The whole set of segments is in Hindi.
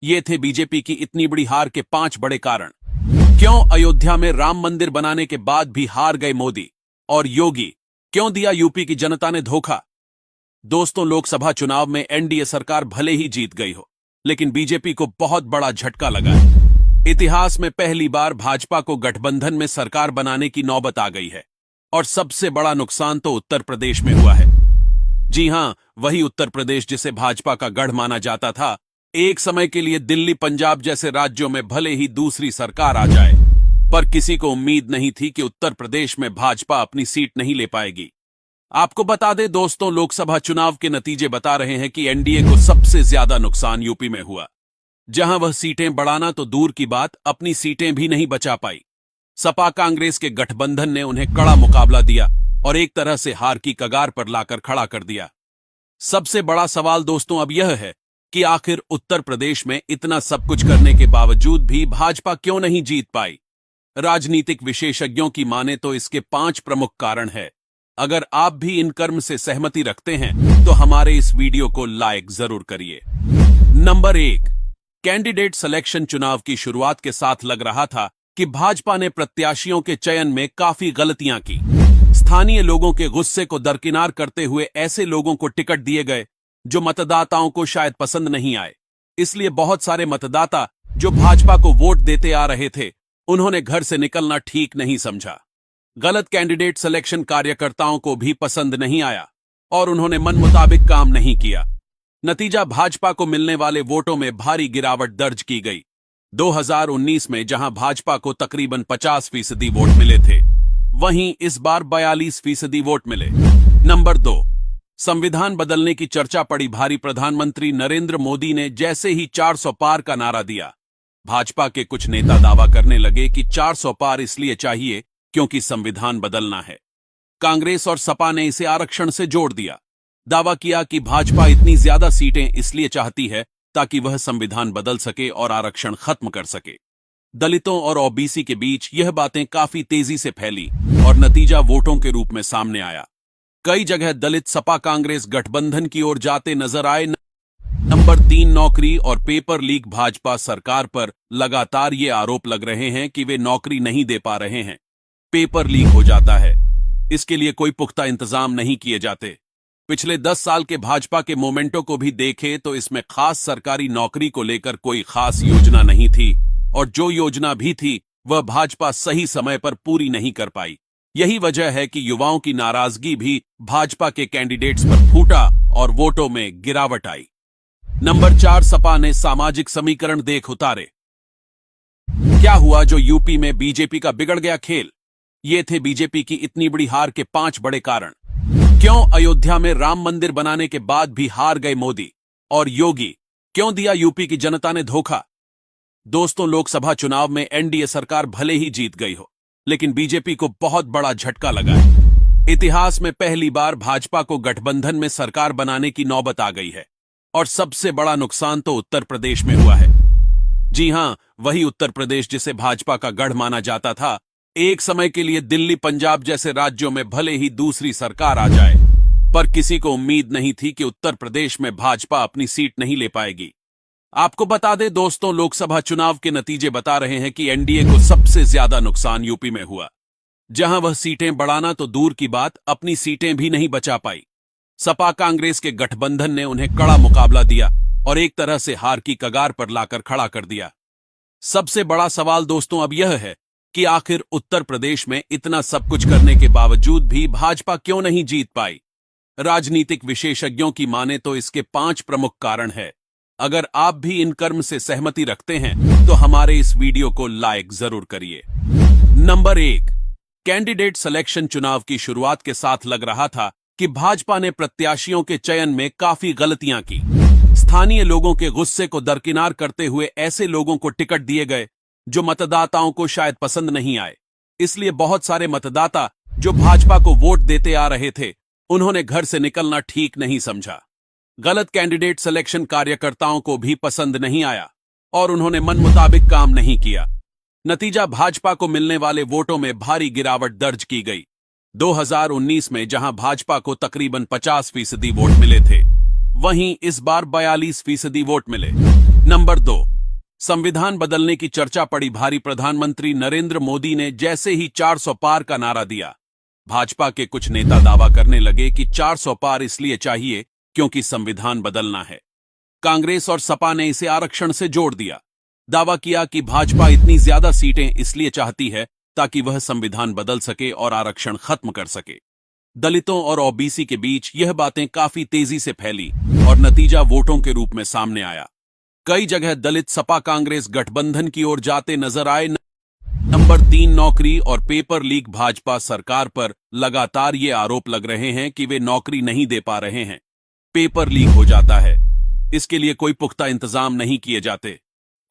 ये थे बीजेपी की इतनी बड़ी हार के 5 बड़े कारण। क्यों अयोध्या में राम मंदिर बनाने के बाद भी हार गए मोदी और योगी? क्यों दिया यूपी की जनता ने धोखा? दोस्तों, लोकसभा चुनाव में एनडीए सरकार भले ही जीत गई हो, लेकिन बीजेपी को बहुत बड़ा झटका लगा है। इतिहास में पहली बार भाजपा को गठबंधन में सरकार बनाने की नौबत आ गई है और सबसे बड़ा नुकसान तो उत्तर प्रदेश में हुआ है। जी हां, वही उत्तर प्रदेश जिसे भाजपा का गढ़ माना जाता था। एक समय के लिए दिल्ली, पंजाब जैसे राज्यों में भले ही दूसरी सरकार आ जाए, पर किसी को उम्मीद नहीं थी कि उत्तर प्रदेश में भाजपा अपनी सीट नहीं ले पाएगी। आपको बता दें दोस्तों, लोकसभा चुनाव के नतीजे बता रहे हैं कि एनडीए को सबसे ज्यादा नुकसान यूपी में हुआ, जहां वह सीटें बढ़ाना तो दूर की बात, अपनी सीटें भी नहीं बचा पाई। सपा कांग्रेस के गठबंधन ने उन्हें कड़ा मुकाबला दिया और एक तरह से हार की कगार पर लाकर खड़ा कर दिया। सबसे बड़ा सवाल दोस्तों अब यह है कि आखिर उत्तर प्रदेश में इतना सब कुछ करने के बावजूद भी भाजपा क्यों नहीं जीत पाई? राजनीतिक विशेषज्ञों की माने तो इसके 5 प्रमुख कारण हैं। अगर आप भी इन कर्म से सहमति रखते हैं तो हमारे इस वीडियो को लाइक जरूर करिए। Number 1, candidate selection. चुनाव की शुरुआत के साथ लग रहा था कि भाजपा ने प्रत्याशियों के चयन में काफी गलतियां की। स्थानीय लोगों के गुस्से को दरकिनार करते हुए ऐसे लोगों को टिकट दिए गए जो मतदाताओं को शायद पसंद नहीं आए। इसलिए बहुत सारे मतदाता जो भाजपा को वोट देते आ रहे थे, उन्होंने घर से निकलना ठीक नहीं समझा। गलत कैंडिडेट सिलेक्शन कार्यकर्ताओं को भी पसंद नहीं आया और उन्होंने मन मुताबिक काम नहीं किया। नतीजा, भाजपा को मिलने वाले वोटों में भारी गिरावट दर्ज की गई। 2019 में जहां भाजपा को तकरीबन 50% वोट मिले थे, वहीं इस बार 42% वोट मिले। नंबर 2, संविधान बदलने की चर्चा पड़ी भारी। प्रधानमंत्री नरेंद्र मोदी ने जैसे ही 400 पार का नारा दिया, भाजपा के कुछ नेता दावा करने लगे कि 400 पार इसलिए चाहिए क्योंकि संविधान बदलना है। कांग्रेस और सपा ने इसे आरक्षण से जोड़ दिया। दावा किया कि भाजपा इतनी ज्यादा सीटें इसलिए चाहती है ताकि वह संविधान बदल सके और आरक्षण खत्म कर सके। दलितों और ओबीसी के बीच यह बातें काफी तेजी से फैली और नतीजा वोटों के रूप में सामने आया। कई जगह दलित सपा कांग्रेस गठबंधन की ओर जाते नजर आए। नंबर 3, नौकरी और पेपर लीक। भाजपा सरकार पर लगातार ये आरोप लग रहे हैं कि वे नौकरी नहीं दे पा रहे हैं, पेपर लीक हो जाता है। इसके लिए कोई पुख्ता इंतजाम नहीं किए जाते। पिछले 10 साल के भाजपा के मोमेंटो को भी देखें तो इसमें खास सरकारी नौकरी को लेकर कोई खास योजना नहीं थी, और जो योजना भी थी वह भाजपा सही समय पर पूरी नहीं कर पाई। यही वजह है कि युवाओं की नाराजगी भी भाजपा के कैंडिडेट्स पर फूटा और वोटों में गिरावट आई। नंबर 4, सपा ने सामाजिक समीकरण देख उतारे। क्या हुआ जो यूपी में बीजेपी का बिगड़ गया खेल? ये थे बीजेपी की इतनी बड़ी हार के 5 बड़े कारण। क्यों अयोध्या में राम मंदिर बनाने के बाद भी हार गए मोदी और योगी? क्यों दिया यूपी की जनता ने धोखा? दोस्तों, लोकसभा चुनाव में एनडीए सरकार भले ही जीत गई हो, लेकिन बीजेपी को बहुत बड़ा झटका लगा है। इतिहास में पहली बार भाजपा को गठबंधन में सरकार बनाने की नौबत आ गई है और सबसे बड़ा नुकसान तो उत्तर प्रदेश में हुआ है। जी हां, वही उत्तर प्रदेश जिसे भाजपा का गढ़ माना जाता था। एक समय के लिए दिल्ली, पंजाब जैसे राज्यों में भले ही दूसरी सरकार आ जाए, पर किसी को उम्मीद नहीं थी कि उत्तर प्रदेश में भाजपा अपनी सीट नहीं ले पाएगी। आपको बता दें दोस्तों, लोकसभा चुनाव के नतीजे बता रहे हैं कि एनडीए को सबसे ज्यादा नुकसान यूपी में हुआ, जहां वह सीटें बढ़ाना तो दूर की बात, अपनी सीटें भी नहीं बचा पाई। सपा कांग्रेस के गठबंधन ने उन्हें कड़ा मुकाबला दिया और एक तरह से हार की कगार पर लाकर खड़ा कर दिया। सबसे बड़ा सवाल दोस्तों अब यह है कि आखिर उत्तर प्रदेश में इतना सब कुछ करने के बावजूद भी भाजपा क्यों नहीं जीत पाई? राजनीतिक विशेषज्ञों की माने तो इसके 5 प्रमुख कारण हैं। अगर आप भी इन कर्म से सहमति रखते हैं तो हमारे इस वीडियो को लाइक जरूर करिए। Number 1, candidate selection. चुनाव की शुरुआत के साथ लग रहा था कि भाजपा ने प्रत्याशियों के चयन में काफी गलतियां की। स्थानीय लोगों के गुस्से को दरकिनार करते हुए ऐसे लोगों को टिकट दिए गए जो मतदाताओं को शायद पसंद नहीं आए। इसलिए बहुत सारे मतदाता जो भाजपा को वोट देते आ रहे थे, उन्होंने घर से निकलना ठीक नहीं समझा। गलत कैंडिडेट सिलेक्शन कार्यकर्ताओं को भी पसंद नहीं आया और उन्होंने मन मुताबिक काम नहीं किया। नतीजा, भाजपा को मिलने वाले वोटों में भारी गिरावट दर्ज की गई। 2019 में जहां भाजपा को तकरीबन 50% वोट मिले थे, वहीं इस बार 42% वोट मिले। नंबर 2, संविधान बदलने की चर्चा पड़ी भारी। प्रधानमंत्री नरेंद्र मोदी ने जैसे ही 400 पार का नारा दिया, भाजपा के कुछ नेता दावा करने लगे कि 400 पार इसलिए चाहिए क्योंकि संविधान बदलना है। कांग्रेस और सपा ने इसे आरक्षण से जोड़ दिया। दावा किया कि भाजपा इतनी ज्यादा सीटें इसलिए चाहती है ताकि वह संविधान बदल सके और आरक्षण खत्म कर सके। दलितों और ओबीसी के बीच यह बातें काफी तेजी से फैली और नतीजा वोटों के रूप में सामने आया। कई जगह दलित सपा कांग्रेस गठबंधन की ओर जाते नजर आए। नंबर 3, नौकरी और पेपर लीक। भाजपा सरकार पर लगातार ये आरोप लग रहे हैं कि वे नौकरी नहीं दे पा रहे हैं, पेपर लीक हो जाता है, इसके लिए कोई पुख्ता इंतजाम नहीं किए जाते।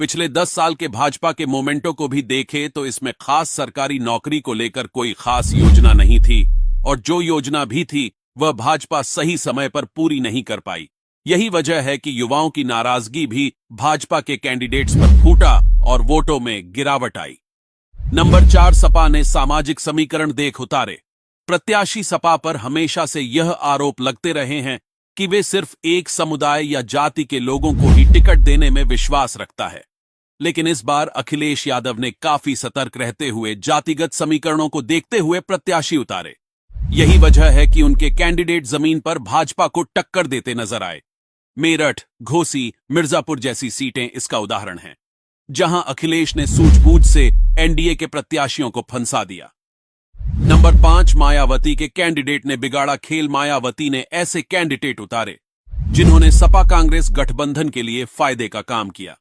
पिछले 10 साल के भाजपा के मोमेंटो को भी देखे तो इसमें खास सरकारी नौकरी को लेकर कोई खास योजना नहीं थी, और जो योजना भी थी वह भाजपा सही समय पर पूरी नहीं कर पाई। यही वजह है कि युवाओं की नाराजगी भी भाजपा के कैंडिडेट्स पर फूटा और वोटों में गिरावट आई। नंबर 4, सपा ने सामाजिक समीकरण देख उतारे। प्रत्याशी सपा पर हमेशा से यह आरोप लगते रहे हैं कि वे सिर्फ एक समुदाय या जाति के लोगों को ही टिकट देने में विश्वास रखता है। लेकिन इस बार अखिलेश यादव ने काफी सतर्क रहते हुए जातिगत समीकरणों को देखते हुए प्रत्याशी उतारे। यही वजह है कि उनके कैंडिडेट जमीन पर भाजपा को टक्कर देते नजर आए। मेरठ, घोसी, मिर्जापुर जैसी सीटें इसका उदाहरण हैं, जहां अखिलेश ने सूझबूझ से एनडीए के प्रत्याशियों को फंसा दिया। नंबर 5, मायावती के कैंडिडेट ने बिगाड़ा खेल। मायावती ने ऐसे कैंडिडेट उतारे जिन्होंने सपा कांग्रेस गठबंधन के लिए फायदे का काम किया।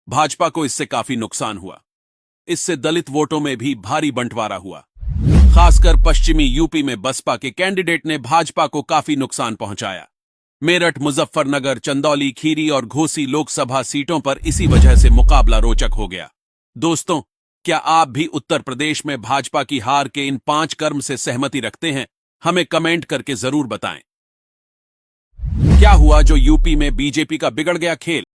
भाजपा को इससे काफी नुकसान हुआ। इससे दलित वोटों में भी भारी बंटवारा हुआ। खासकर पश्चिमी यूपी में बसपा के कैंडिडेट ने भाजपा को काफी नुकसान पहुंचाया। मेरठ, मुजफ्फरनगर, चंदौली, खीरी और घोसी लोकसभा सीटों पर इसी वजह से मुकाबला रोचक हो गया। दोस्तों, क्या आप भी उत्तर प्रदेश में भाजपा की हार के इन 5 कर्म से सहमति रखते हैं? हमें कमेंट करके जरूर बताएं। क्या हुआ जो यूपी में बीजेपी का बिगड़ गया खेल?